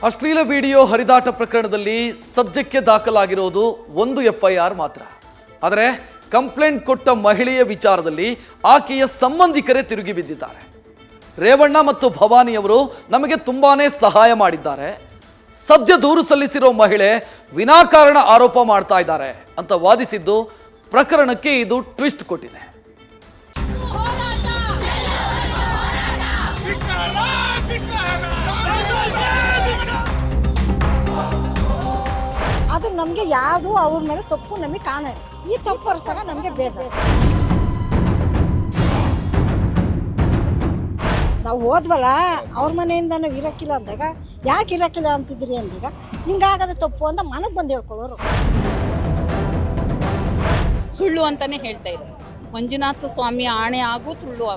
ಅಶ್ಲೀಲ ವಿಡಿಯೋ ಹರಿದಾಟ ಪ್ರಕರಣದಲ್ಲಿ ಸದ್ಯಕ್ಕೆ ದಾಖಲಾಗಿರೋದು ಒಂದು FIR ಮಾತ್ರ. ಆದರೆ ಕಂಪ್ಲೇಂಟ್ ಕೊಟ್ಟ ಮಹಿಳೆಯ ವಿಚಾರದಲ್ಲಿ ಆಕೆಯ ಸಂಬಂಧಿಕರೇ ತಿರುಗಿ ಬಿದ್ದಿದ್ದಾರೆ. ರೇವಣ್ಣ ಮತ್ತು ಭವಾನಿ ಅವರು ನಮಗೆ ತುಂಬಾನೇ ಸಹಾಯ ಮಾಡಿದ್ದಾರೆ, ಸದ್ಯ ದೂರು ಸಲ್ಲಿಸಿರೋ ಮಹಿಳೆ ವಿನಾಕಾರಣ ಆರೋಪ ಮಾಡ್ತಾ ಇದ್ದಾರೆ ಅಂತ ವಾದಿಸಿದ್ದು ಪ್ರಕರಣಕ್ಕೆ ಇದು ಟ್ವಿಸ್ಟ್ ಕೊಟ್ಟಿದೆ. ಅದು ನಮಗೆ ಯಾವುದು ಅವ್ರ ಮೇಲೆ ತಪ್ಪು ನಮಗೆ ಕಾಣಲ್ಲ. ಈ ತಪ್ಪು ಹೊರತಾಗ ನಮಗೆ ಬೇಜಾರು. ನಾವು ಹೋದ್ವಲ್ಲ ಅವ್ರ ಮನೆಯಿಂದ ನಾವು ಇರಕ್ಕಿಲ್ಲ ಅಂದಾಗ ಯಾಕೆ ಇರಕ್ಕಿಲ್ಲ ಅಂತಿದ್ರಿ ಅಂದಾಗ ಹಿಂಗಾಗದ ತಪ್ಪು ಅಂತ ಮನಕ್ಕೆ ಬಂದು ಹೇಳ್ಕೊಳ್ಳೋರು. ಸುಳ್ಳು ಅಂತಾನೆ ಹೇಳ್ತಾ ಇದ್ದಾರೆ. ಮಂಜುನಾಥ ಸ್ವಾಮಿ ಆಣೆ ಹಾಗೂ ಸುಳ್ಳು.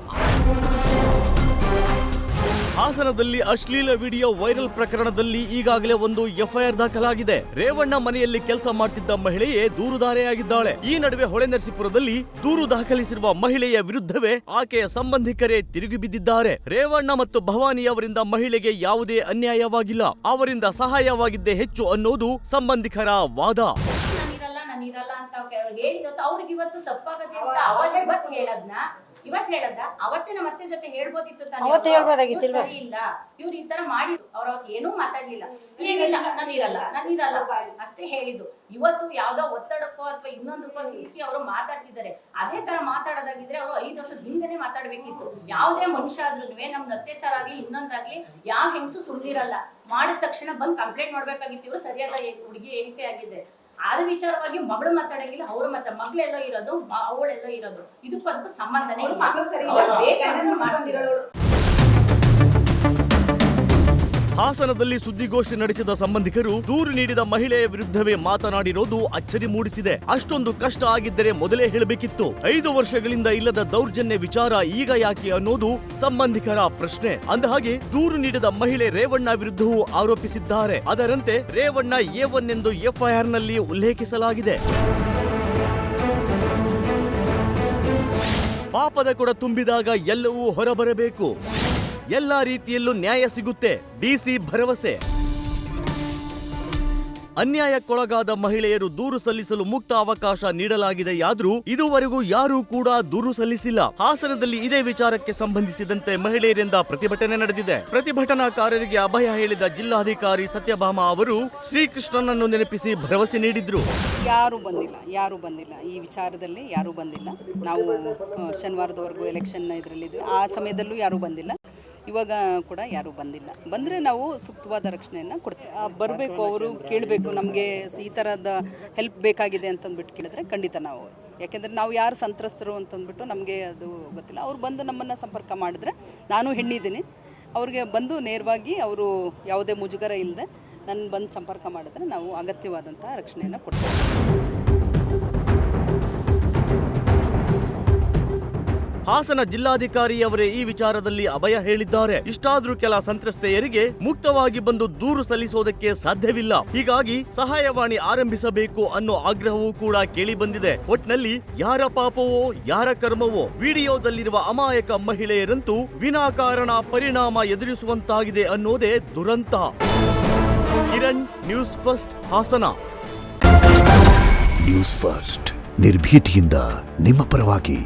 ಹಾಸನದಲ್ಲಿ ಅಶ್ಲೀಲ ವಿಡಿಯೋ ವೈರಲ್ ಪ್ರಕರಣದಲ್ಲಿ ಈಗಾಗಲೇ ಒಂದು FIR ದಾಖಲಾಗಿದೆ. ರೇವಣ್ಣ ಮನೆಯಲ್ಲಿ ಕೆಲಸ ಮಾಡ್ತಿದ್ದ ಮಹಿಳೆಯೇ ದೂರುದಾರೆಯಾಗಿದ್ದಾಳೆ. ಈ ನಡುವೆ ಹೊಳೆನರಸೀಪುರದಲ್ಲಿ ದೂರು ದಾಖಲಿಸಿರುವ ಮಹಿಳೆಯ ವಿರುದ್ಧವೇ ಆಕೆಯ ಸಂಬಂಧಿಕರೇ ತಿರುಗಿ ಬಿದ್ದಿದ್ದಾರೆ. ರೇವಣ್ಣ ಮತ್ತು ಭವಾನಿ ಅವರಿಂದ ಮಹಿಳೆಗೆ ಯಾವುದೇ ಅನ್ಯಾಯವಾಗಿಲ್ಲ, ಅವರಿಂದ ಸಹಾಯವಾಗಿದ್ದೇ ಹೆಚ್ಚು ಅನ್ನೋದು ಸಂಬಂಧಿಕರ ವಾದ. ನಾನಿರಲ್ಲ ಅಂತ ಅವ್ರಿಗೆ ಇವತ್ತು ತಪ್ಪಾಗತ್ತೆ ಅಂತ ಅವಾಗ ಇವತ್ತು ಹೇಳದ್ದ ಅವತ್ತೇ ನಮ್ಮ ಅತ್ತೆ ಜೊತೆ ಹೇಳ್ಬೋದಿತ್ತು ತಾನೆ. ಸರಿ ಇಲ್ಲ, ಇವ್ರು ಈ ತರ ಮಾಡಿದ್ರು, ಅವ್ರ ಅವತ್ತು ಏನೂ ಮಾತಾಡ್ಲಿಲ್ಲ. ಈಗಿಲ್ಲ ನಾನಿರಲ್ಲ ಅಷ್ಟೇ ಹೇಳಿದ್ದು. ಇವತ್ತು ಯಾವ್ದೋ ಒತ್ತಡಕ್ಕೋ ಅಥವಾ ಇನ್ನೊಂದಕ್ಕೋ ಸಿಕ್ಕಿ ಅವರು ಮಾತಾಡ್ತಿದ್ದಾರೆ. ಅದೇ ತರ ಮಾತಾಡೋದಾಗಿದ್ರೆ ಅವರು 5 ವರ್ಷದ ಹಿಂದೆನೆ ಮಾತಾಡ್ಬೇಕಿತ್ತು. ಯಾವ್ದೇ ಮನುಷ್ಯ ಆದ್ರೂ ನಮ್ದು ಅತ್ಯಾಚಾರ ಆಗ್ಲಿ ಇನ್ನೊಂದಾಗ್ಲಿ ಯಾವ ಹೆಂಗಸು ಸುಳ್ಳಿರಲ್ಲ. ಮಾಡಿದ ತಕ್ಷಣ ಬಂದ್ ಕಂಪ್ಲೇಂಟ್ ಮಾಡ್ಬೇಕಾಗಿತ್ತು. ಇವ್ರು ಸರಿಯಾದ ಹುಡುಗಿ ಏಸೆ ಆಗಿದೆ. ಆದ ವಿಚಾರವಾಗಿ ಮಗಳು ಮಾತಾಡಂಗಿಲ್ಲ, ಅವರು ಮಾತ್ರ ಮಗಳೆಲ್ಲೋ ಇರೋದು ಅವಳೆಲ್ಲೋ ಇರೋದು, ಇದಕ್ಕೂ ಅದಕ್ಕೂ ಸಂಬಂಧನೇ ಇಲ್ಲ. ಹಾಸನದಲ್ಲಿ ಸುದ್ದಿಗೋಷ್ಠಿ ನಡೆಸಿದ ಸಂಬಂಧಿಕರು ದೂರು ನೀಡಿದ ಮಹಿಳೆಯ ವಿರುದ್ಧವೇ ಮಾತನಾಡಿರೋದು ಅಚ್ಚರಿ ಮೂಡಿಸಿದೆ. ಅಷ್ಟೊಂದು ಕಷ್ಟ ಆಗಿದ್ದರೆ ಮೊದಲೇ ಹೇಳಬೇಕಿತ್ತು. 5 ವರ್ಷಗಳಿಂದ ಇಲ್ಲದ ದೌರ್ಜನ್ಯ ವಿಚಾರ ಈಗ ಯಾಕೆ ಅನ್ನೋದು ಸಂಬಂಧಿಕರ ಪ್ರಶ್ನೆ. ಅಂದಹಾಗೆ ದೂರು ನೀಡಿದ ಮಹಿಳೆ ರೇವಣ್ಣ ವಿರುದ್ಧವೂ ಆರೋಪಿಸಿದ್ದಾರೆ. ಅದರಂತೆ ರೇವಣ್ಣ A1 ಎಂದು FIR ನಲ್ಲಿ ಉಲ್ಲೇಖಿಸಲಾಗಿದೆ. ಪಾಪದ ಕೊಡ ತುಂಬಿದಾಗ ಎಲ್ಲವೂ ಹೊರಬರಬೇಕು, ಎಲ್ಲಾ ರೀತಿಯಲ್ಲೂ ನ್ಯಾಯ ಸಿಗುತ್ತೆ, DC ಭರವಸೆ. ಅನ್ಯಾಯಕ್ಕೊಳಗಾದ ಮಹಿಳೆಯರು ದೂರು ಸಲ್ಲಿಸಲು ಮುಕ್ತ ಅವಕಾಶ ನೀಡಲಾಗಿದೆಯಾದರೂ ಇದುವರೆಗೂ ಯಾರೂ ಕೂಡ ದೂರು ಸಲ್ಲಿಸಿಲ್ಲ. ಹಾಸನದಲ್ಲಿ ಇದೇ ವಿಚಾರಕ್ಕೆ ಸಂಬಂಧಿಸಿದಂತೆ ಮಹಿಳೆಯರಿಂದ ಪ್ರತಿಭಟನೆ ನಡೆದಿದೆ. ಪ್ರತಿಭಟನಾಕಾರರಿಗೆ ಅಭಯ ಹೇಳಿದ ಜಿಲ್ಲಾಧಿಕಾರಿ ಸತ್ಯಭಾಮ ಅವರು ಶ್ರೀಕೃಷ್ಣನನ್ನು ನೆನಪಿಸಿ ಭರವಸೆ ನೀಡಿದ್ರು. ಯಾರು ಬಂದಿಲ್ಲ ಈ ವಿಚಾರದಲ್ಲಿ ಯಾರು ಬಂದಿಲ್ಲ. ನಾವು ಶನಿವಾರದವರೆಗೂ ಎಲೆಕ್ಷನ್ ಇದರಲ್ಲಿದ್ವಿ, ಆ ಸಮಯದಲ್ಲೂ ಯಾರು ಬಂದಿಲ್ಲ, ಇವಾಗ ಕೂಡ ಯಾರು ಬಂದಿಲ್ಲ. ಬಂದರೆ ನಾವು ಸೂಕ್ತವಾದ ರಕ್ಷಣೆಯನ್ನು ಕೊಡ್ತೀವಿ. ಬರಬೇಕು, ಅವರು ಕೇಳಬೇಕು, ನಮಗೆ ಈ ಥರದ ಹೆಲ್ಪ್ ಬೇಕಾಗಿದೆ ಅಂತಂದ್ಬಿಟ್ಟು ಕೇಳಿದ್ರೆ ಖಂಡಿತ ನಾವು, ಯಾಕೆಂದರೆ ನಾವು ಯಾರು ಸಂತ್ರಸ್ತರು ಅಂತಂದ್ಬಿಟ್ಟು ನಮಗೆ ಅದು ಗೊತ್ತಿಲ್ಲ. ಅವ್ರು ಬಂದು ನಮ್ಮನ್ನು ಸಂಪರ್ಕ ಮಾಡಿದ್ರೆ, ನಾನು ಹೆಣ್ಣಿದ್ದೀನಿ, ಅವ್ರಿಗೆ ಬಂದು ನೇರವಾಗಿ ಅವರು ಯಾವುದೇ ಮುಜುಗರ ಇಲ್ಲದೆ ನನ್ನ ಬಂದು ಸಂಪರ್ಕ ಮಾಡಿದ್ರೆ ನಾವು ಅಗತ್ಯವಾದಂಥ ರಕ್ಷಣೆಯನ್ನು ಕೊಡ್ತೀವಿ. ಹಾಸನ ಜಿಲ್ಲಾಧಿಕಾರಿಯವರೇ ಈ ವಿಚಾರದಲ್ಲಿ ಅಭಯ ಹೇಳಿದ್ದಾರೆ. ಇಷ್ಟಾದ್ರೂ ಕೆಲ ಸಂತ್ರಸ್ತೆಯರಿಗೆ ಮುಕ್ತವಾಗಿ ಬಂದು ದೂರು ಸಲ್ಲಿಸೋದಕ್ಕೆ ಸಾಧ್ಯವಿಲ್ಲ. ಹೀಗಾಗಿ ಸಹಾಯವಾಣಿ ಆರಂಭಿಸಬೇಕು ಅನ್ನೋ ಆಗ್ರಹವೂ ಕೂಡ ಕೇಳಿ ಬಂದಿದೆ. ಒಟ್ನಲ್ಲಿ ಯಾರ ಪಾಪವೋ ಯಾರ ಕರ್ಮವೋ, ವಿಡಿಯೋದಲ್ಲಿರುವ ಅಮಾಯಕ ಮಹಿಳೆಯರಂತೂ ವಿನಾಕಾರಣ ಪರಿಣಾಮ ಎದುರಿಸುವಂತಾಗಿದೆ ಅನ್ನೋದೇ ದುರಂತ. Kiran, news first, Hassan. News first ನಿರ್ಭೀತಿಯಿಂದ ನಿಮ್ಮ ಪರವಾಗಿ.